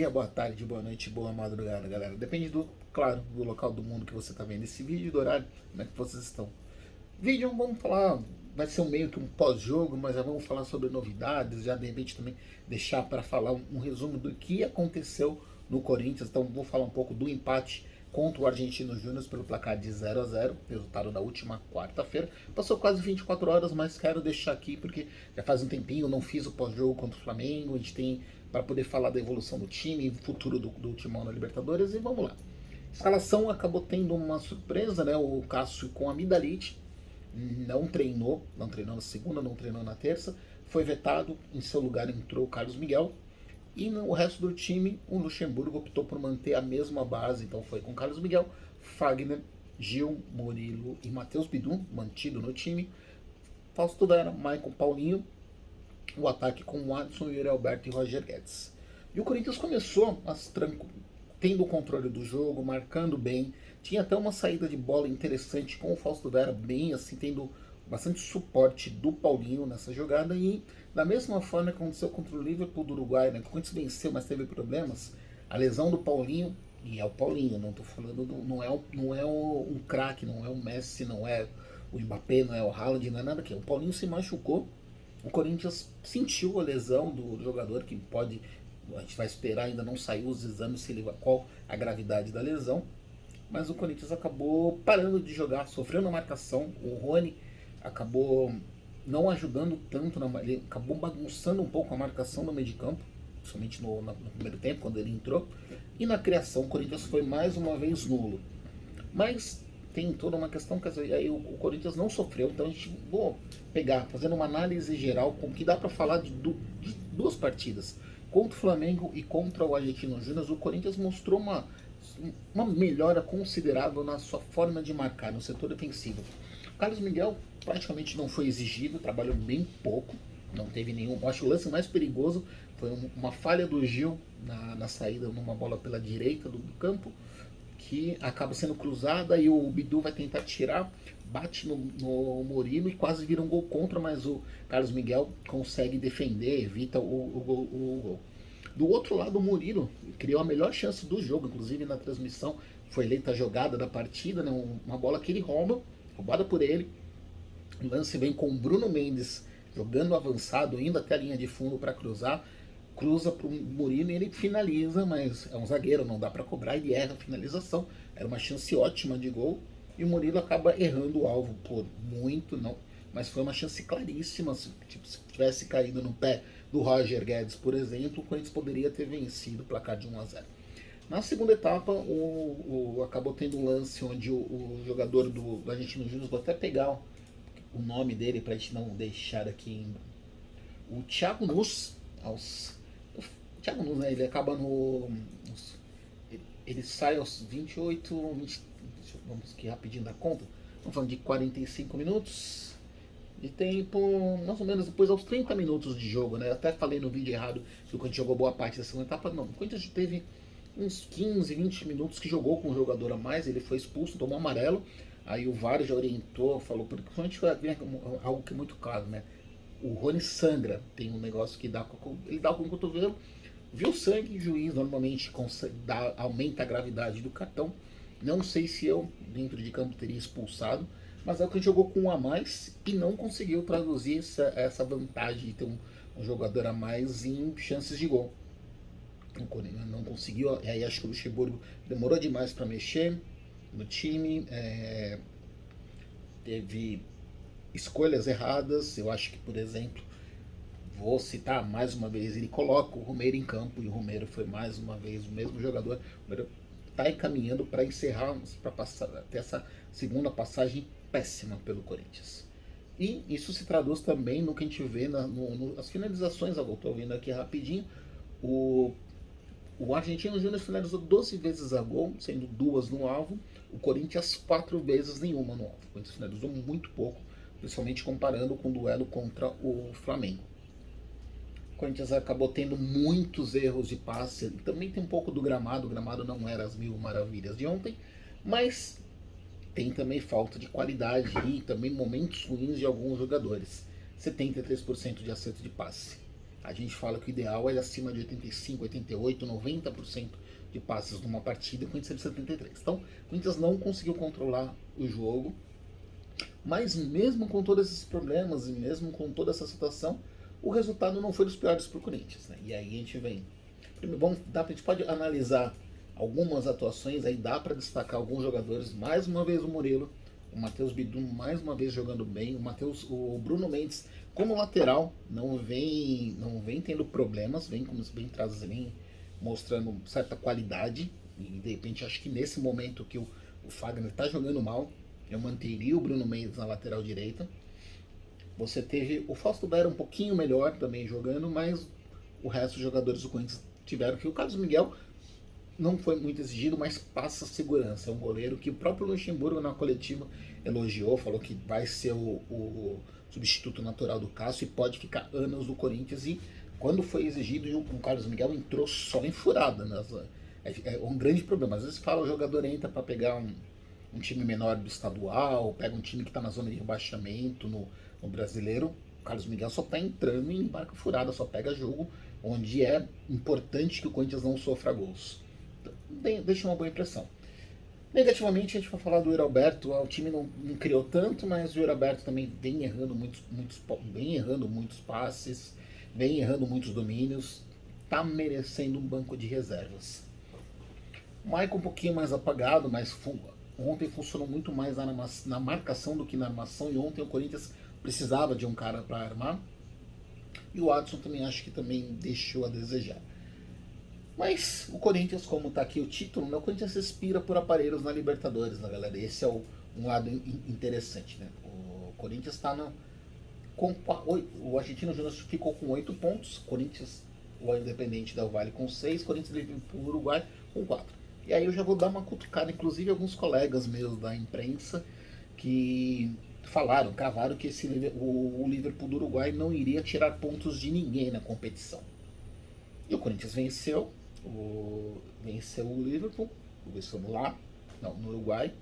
dia, boa tarde, boa noite, boa madrugada, galera. Depende claro, do local do mundo que você está vendo esse vídeo e do horário, né, que vocês estão. Vídeo, vamos falar, vai ser meio que um pós-jogo, mas já vamos falar sobre novidades, já de repente também deixar para falar um resumo do que aconteceu no Corinthians. Então vou falar um pouco do empate contra o Argentino Júnior pelo placar de 0-0, resultado da última quarta-feira. Passou quase 24 horas, mas quero deixar aqui porque já faz um tempinho, não fiz o pós-jogo contra o Flamengo, a gente tem para poder falar da evolução do time, futuro do Timão na Libertadores, e vamos lá. A escalação acabou tendo uma surpresa, né? O Cássio com a amidalite não treinou na segunda, não treinou na terça, foi vetado, em seu lugar entrou o Carlos Miguel, e no resto do time, o Luxemburgo optou por manter a mesma base, então foi com Carlos Miguel, Fagner, Gil, Murilo e Matheus Bidu, mantido no time, Fausto Vera, Maicon, Paulinho, o ataque com o Adson, Yuri Alberto e Roger Guedes. E o Corinthians começou tendo o controle do jogo, marcando bem, tinha até uma saída de bola interessante com o Fausto Vera, bem assim, tendo bastante suporte do Paulinho nessa jogada. E da mesma forma que aconteceu contra o Liverpool do Uruguai, né, que o Corinthians venceu, mas teve problemas, a lesão do Paulinho, e é o Paulinho, não estou falando, não é um craque, não é o Messi, não é o Mbappé, não é o Haaland, não é nada aqui. O Paulinho se machucou, o Corinthians sentiu a lesão do jogador, que pode, a gente vai esperar, ainda não saiu os exames, se ele, qual a gravidade da lesão, mas o Corinthians acabou parando de jogar, sofrendo a marcação. O Rony acabou não ajudando tanto, ele acabou bagunçando um pouco a marcação no meio de campo, principalmente no primeiro tempo, quando ele entrou. E na criação, o Corinthians foi mais uma vez nulo. Mas tem toda uma questão que aí o Corinthians não sofreu, então a gente vou pegar, fazendo uma análise geral, com que dá para falar de duas partidas. Contra o Flamengo e contra o Argentino Júnior, o Corinthians mostrou uma melhora considerável na sua forma de marcar, no setor defensivo. O Carlos Miguel praticamente não foi exigido, trabalhou bem pouco, não teve nenhum. Acho que o lance mais perigoso foi uma falha do Gil na saída, numa bola pela direita do campo, que acaba sendo cruzada e o Bidu vai tentar tirar, bate no Murilo e quase vira um gol contra, mas o Carlos Miguel consegue defender, evita o gol. Do outro lado, o Murilo criou a melhor chance do jogo, inclusive na transmissão foi eleita a jogada da partida, né? Uma bola que ele roubada por ele. O lance vem com o Bruno Mendes jogando avançado, indo até a linha de fundo para cruzar. Cruza para o Murilo e ele finaliza, mas é um zagueiro, não dá para cobrar, ele erra a finalização. Era uma chance ótima de gol e o Murilo acaba errando o alvo por muito, não, mas foi uma chance claríssima. Se tivesse caído no pé do Roger Guedes, por exemplo, o Corinthians poderia ter vencido o placar de 1-0. Na segunda etapa, acabou tendo um lance onde o jogador do Argentino Júnior, vou até pegar o nome dele para a gente não deixar aqui, o Thiago Nunes, o Thiago Nunes, né, ele acaba ele sai aos 28, 20, vamos aqui rapidinho da conta, estamos falando de 45 minutos de tempo, mais ou menos depois aos 30 minutos de jogo, né? Eu até falei no vídeo errado que o Corinthians jogou boa parte da segunda etapa, não. O Corinthians teve uns 15, 20 minutos que jogou com um jogador a mais, ele foi expulso, tomou amarelo, aí o VAR já orientou, falou, principalmente algo que é muito claro, né? O Rony sangra, tem um negócio que ele dá com o cotovelo, viu sangue, o juiz normalmente aumenta a gravidade do cartão. Não sei se eu, dentro de campo, teria expulsado, mas é o que jogou com um a mais e não conseguiu traduzir essa vantagem de ter um jogador a mais em chances de gol. Não conseguiu, aí acho que o Luxemburgo demorou demais para mexer no time, teve escolhas erradas. Eu acho que, por exemplo, vou citar mais uma vez, ele coloca o Romero em campo e o Romero foi mais uma vez o mesmo jogador. O Romero está encaminhando para encerrar, para passar até essa segunda passagem péssima pelo Corinthians. E isso se traduz também no que a gente vê nas finalizações. Eu estou vendo aqui rapidinho. O Argentino Júnior finalizou 12 vezes a gol, sendo 2 no alvo. O Corinthians 4 vezes nenhuma no alvo. O Corinthians finalizou muito pouco, principalmente comparando com o duelo contra o Flamengo. O Corinthians acabou tendo muitos erros de passe. Também tem um pouco do gramado. O gramado não era as mil maravilhas de ontem, mas tem também falta de qualidade e também momentos ruins de alguns jogadores. 73% de acerto de passe. A gente fala que o ideal é acima de 85, 88, 90% de passes numa partida, e o Corinthians teve 73. Então, o Corinthians não conseguiu controlar o jogo, mas mesmo com todos esses problemas e mesmo com toda essa situação, o resultado não foi dos piores para o Corinthians. Né? E aí a gente vem. Primeiro, a gente pode analisar algumas atuações, aí dá para destacar alguns jogadores. Mais uma vez o Murilo, o Matheus Bidu mais uma vez jogando bem, o Bruno Mendes como lateral não vem tendo problemas, vem mostrando certa qualidade. E de repente acho que nesse momento que o Fagner está jogando mal, eu manteria o Bruno Mendes na lateral direita. Você teve o Fausto Vera um pouquinho melhor também jogando, mas o resto dos jogadores do Corinthians tiveram que o Carlos Miguel não foi muito exigido, mas passa segurança. É um goleiro que o próprio Luxemburgo na coletiva elogiou, falou que vai ser o substituto natural do Cássio e pode ficar anos no Corinthians. E quando foi exigido, o Carlos Miguel entrou só em furada. É um grande problema. Às vezes fala o jogador entra para pegar um time menor do estadual, pega um time que está na zona de rebaixamento no brasileiro. O Carlos Miguel só está entrando em barca furada, só pega jogo onde é importante que o Corinthians não sofra gols. Deixa uma boa impressão. Negativamente, a gente vai falar do Yuri Alberto. O time não criou tanto, mas o Yuri Alberto também vem errando muitos passes, vem errando muitos domínios. Tá merecendo um banco de reservas. O Maicon um pouquinho mais apagado, mas ontem funcionou muito mais na marcação do que na armação. E ontem o Corinthians precisava de um cara para armar. E o Adson também acho que também deixou a desejar. Mas o Corinthians, como está aqui o título, né, o Corinthians respira por aparelhos na Libertadores, né, galera? Esse é um lado interessante, né? O Corinthians está o Argentino Júnior ficou com 8 pontos, Corinthians, o Independente Del Valle com 6, Corinthians e o Uruguai com 4. E aí eu já vou dar uma cutucada, inclusive alguns colegas meus da imprensa que cravaram que o Liverpool do Uruguai não iria tirar pontos de ninguém na competição. E o Corinthians venceu o Liverpool, venceu no Uruguai.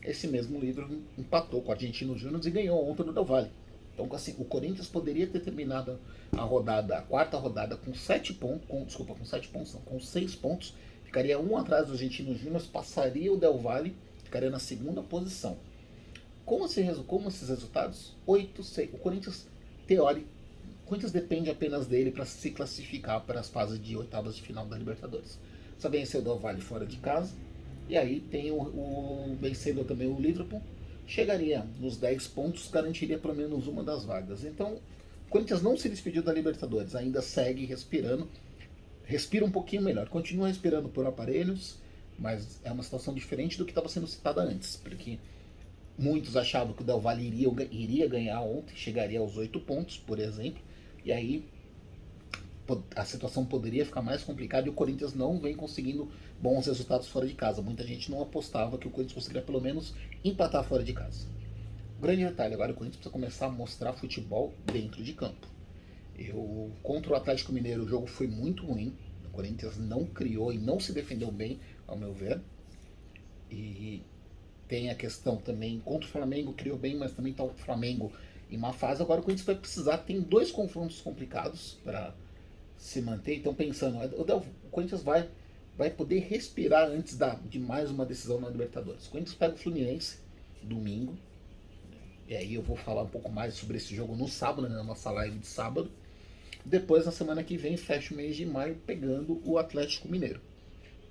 Esse mesmo Liverpool empatou com o Argentino Júnior e ganhou ontem no Del Valle. Então, assim, o Corinthians poderia ter terminado a quarta rodada com 7 pontos, com 6 pontos, ficaria um atrás do Argentino Júnior, passaria o Del Valle, ficaria na segunda posição. Com esses resultados, 8-6, o Corinthians depende apenas dele para se classificar para as fases de oitavas de final da Libertadores. Só venceu o Del Valle fora de casa. E aí tem o vencedor também, o Liverpool. Chegaria nos 10 pontos, garantiria pelo menos uma das vagas. Então, o Corinthians não se despediu da Libertadores, ainda segue respirando. Respira um pouquinho melhor. Continua respirando por aparelhos, mas é uma situação diferente do que estava sendo citada antes. Porque muitos achavam que o Del Valle iria ganhar ontem, chegaria aos 8 pontos, por exemplo. E aí a situação poderia ficar mais complicada e o Corinthians não vem conseguindo bons resultados fora de casa. Muita gente não apostava que o Corinthians conseguiria pelo menos empatar fora de casa. Grande detalhe, agora o Corinthians precisa começar a mostrar futebol dentro de campo. Contra o Atlético Mineiro o jogo foi muito ruim. O Corinthians não criou e não se defendeu bem, ao meu ver. E tem a questão também, contra o Flamengo criou bem, mas também está o Flamengo em uma fase. Agora o Corinthians vai precisar, tem 2 confrontos complicados para se manter. Então pensando, o Corinthians vai poder respirar antes de mais uma decisão na Libertadores. O Corinthians pega o Fluminense domingo. E aí eu vou falar um pouco mais sobre esse jogo no sábado, na nossa live de sábado. Depois, na semana que vem, fecha o mês de maio pegando o Atlético Mineiro,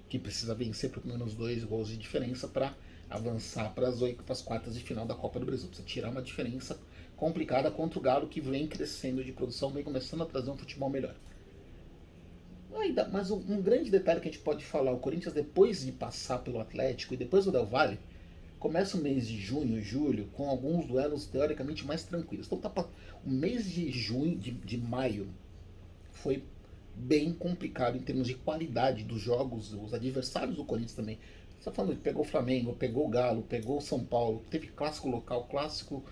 que precisa vencer por menos 2 gols de diferença para avançar para as quartas de final da Copa do Brasil. Precisa tirar uma diferença complicada contra o Galo, que vem crescendo de produção, vem começando a trazer um futebol melhor. Mas um grande detalhe que a gente pode falar, o Corinthians, depois de passar pelo Atlético e depois do Del Valle, começa o mês de junho e julho com alguns duelos teoricamente mais tranquilos. Então o mês de maio foi bem complicado em termos de qualidade dos jogos. Os adversários do Corinthians também. Você está falando que pegou o Flamengo, pegou o Galo, pegou o São Paulo, teve clássico local, clássico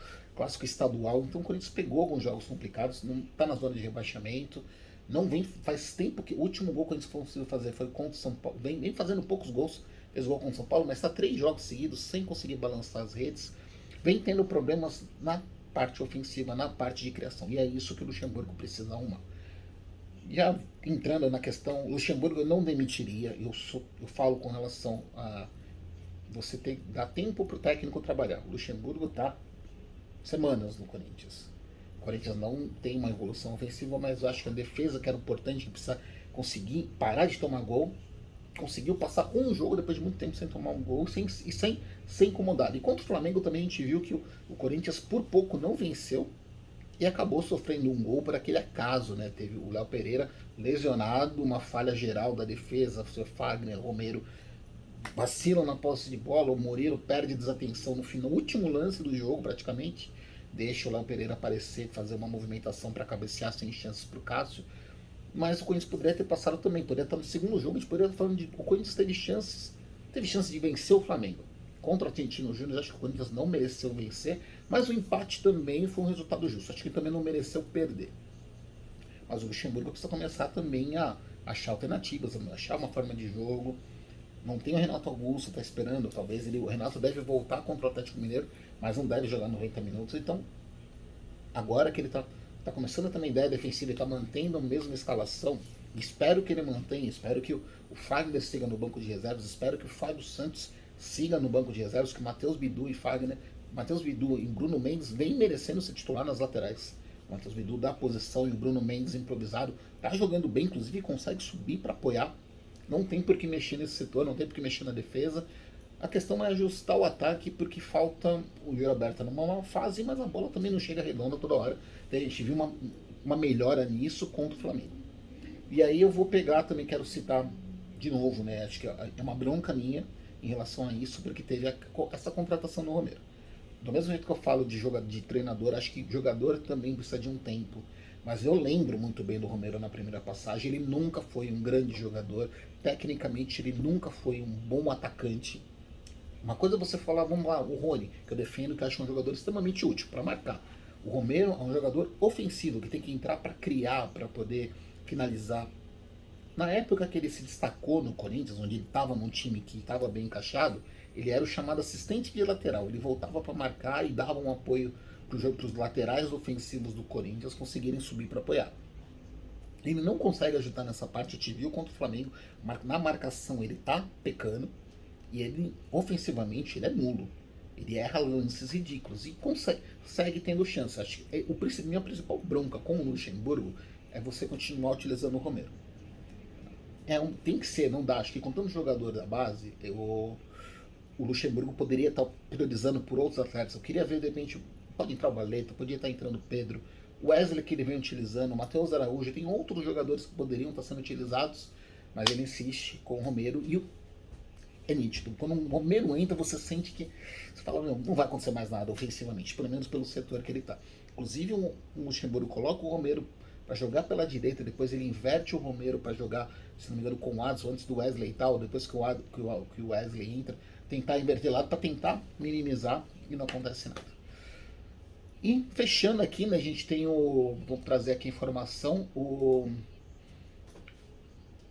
estadual. Então o Corinthians pegou alguns jogos complicados, não está na zona de rebaixamento. Não vem, faz tempo que o último gol que a gente conseguiu fazer foi contra o São Paulo. Vem fazendo poucos gols, fez gol contra o São Paulo, mas está 3 jogos seguidos sem conseguir balançar as redes. Vem tendo problemas na parte ofensiva, na parte de criação. E é isso que o Luxemburgo precisa arrumar. Já entrando na questão, Luxemburgo eu não demitiria, eu falo com relação a você dar tempo para o técnico trabalhar. O Luxemburgo está semanas no Corinthians. O Corinthians não tem uma evolução ofensiva, mas eu acho que a defesa, que era importante, que precisa conseguir parar de tomar gol, conseguiu passar um jogo depois de muito tempo sem tomar um gol e sem ser incomodado. E contra o Flamengo também a gente viu que o Corinthians por pouco não venceu e acabou sofrendo um gol por aquele acaso, né? Teve o Léo Pereira lesionado, uma falha geral da defesa, o seu Fagner, Romero vacilam na posse de bola, o Murilo perde desatenção no final, no último lance do jogo praticamente, deixa o Léo Pereira aparecer, fazer uma movimentação para cabecear sem chances para o Cássio, mas o Corinthians poderia ter passado também, poderia estar no segundo jogo, a gente poderia estar falando de o Corinthians teve chance de vencer o Flamengo. Contra o Argentino Júnior, acho que o Corinthians não mereceu vencer, mas o empate também foi um resultado justo, acho que ele também não mereceu perder. Mas o Luxemburgo precisa começar também a achar alternativas, a achar uma forma de jogo. Não tem o Renato Augusto, tá esperando, talvez o Renato deve voltar contra o Atlético Mineiro, mas não deve jogar 90 minutos, então agora que ele tá começando a ter uma ideia defensiva e tá mantendo a mesma escalação, espero que ele mantenha, espero que o Fagner siga no banco de reservas, espero que o Fábio Santos siga no banco de reservas, que o Matheus Bidu e Fagner, Matheus Bidu e Bruno Mendes vem merecendo se titular nas laterais. O Matheus Bidu dá a posição e o Bruno Mendes improvisado tá jogando bem, inclusive consegue subir para apoiar. Não tem por que mexer nesse setor, não tem por que mexer na defesa. A questão é ajustar o ataque porque falta o Yuri Alberto numa fase, mas a bola também não chega redonda toda hora. A gente viu uma melhora nisso contra o Flamengo. E aí eu vou pegar também, quero citar de novo, né? Acho que é uma bronca minha em relação a isso, porque teve essa contratação do Romero. Do mesmo jeito que eu falo de treinador, acho que jogador também precisa de um tempo. Mas eu lembro muito bem do Romero na primeira passagem. Ele nunca foi um grande jogador. Tecnicamente, ele nunca foi um bom atacante. Uma coisa é você falar, vamos lá, o Rony, que eu defendo, que eu acho um jogador extremamente útil para marcar. O Romero é um jogador ofensivo, que tem que entrar para criar, para poder finalizar. Na época que ele se destacou no Corinthians, onde ele estava num time que estava bem encaixado, ele era o chamado assistente de lateral. Ele voltava para marcar e dava um apoio para os laterais ofensivos do Corinthians conseguirem subir para apoiar. Ele não consegue ajudar nessa parte, eu te viu contra o Flamengo, na marcação ele tá pecando, e ele, ofensivamente, ele é nulo. Ele erra lances ridículos e consegue tendo chance. Acho que minha principal bronca com o Luxemburgo é você continuar utilizando o Romero. Tem que ser, não dá. Acho que com tanto jogador da base, o Luxemburgo poderia estar priorizando por outros atletas. Eu queria ver, de repente, pode entrar o Valeta, podia estar entrando o Pedro, o Wesley que ele vem utilizando, o Matheus Araújo, tem outros jogadores que poderiam estar sendo utilizados, mas ele insiste com o Romero e é nítido. Quando o Romero entra, você sente que você fala, não vai acontecer mais nada ofensivamente, pelo menos pelo setor que ele está. Inclusive o Luxemburgo coloca o Romero para jogar pela direita, depois ele inverte o Romero para jogar, se não me engano, com o Adson antes do Wesley e tal, depois que o Wesley entra, tentar inverter lado para tentar minimizar e não acontece nada. E fechando aqui, né, a gente tem vou trazer aqui a informação,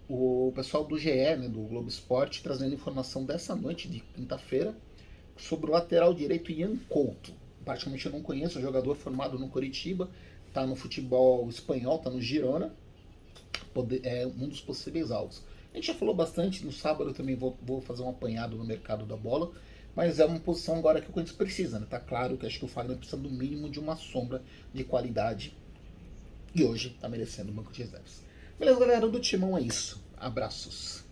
o pessoal do GE, né, do Globo Esporte, trazendo informação dessa noite de quinta-feira sobre o lateral direito Ian Couto. Praticamente eu não conheço, o jogador formado no Coritiba, está no futebol espanhol, está no Girona, é um dos possíveis alvos. A gente já falou bastante, no sábado eu também vou fazer um apanhado no mercado da bola, mas é uma posição agora que o Corinthians precisa, né? Tá claro que acho que o Fagner precisa do mínimo de uma sombra de qualidade e hoje tá merecendo o banco de reservas. Beleza, galera, do Timão é isso. Abraços.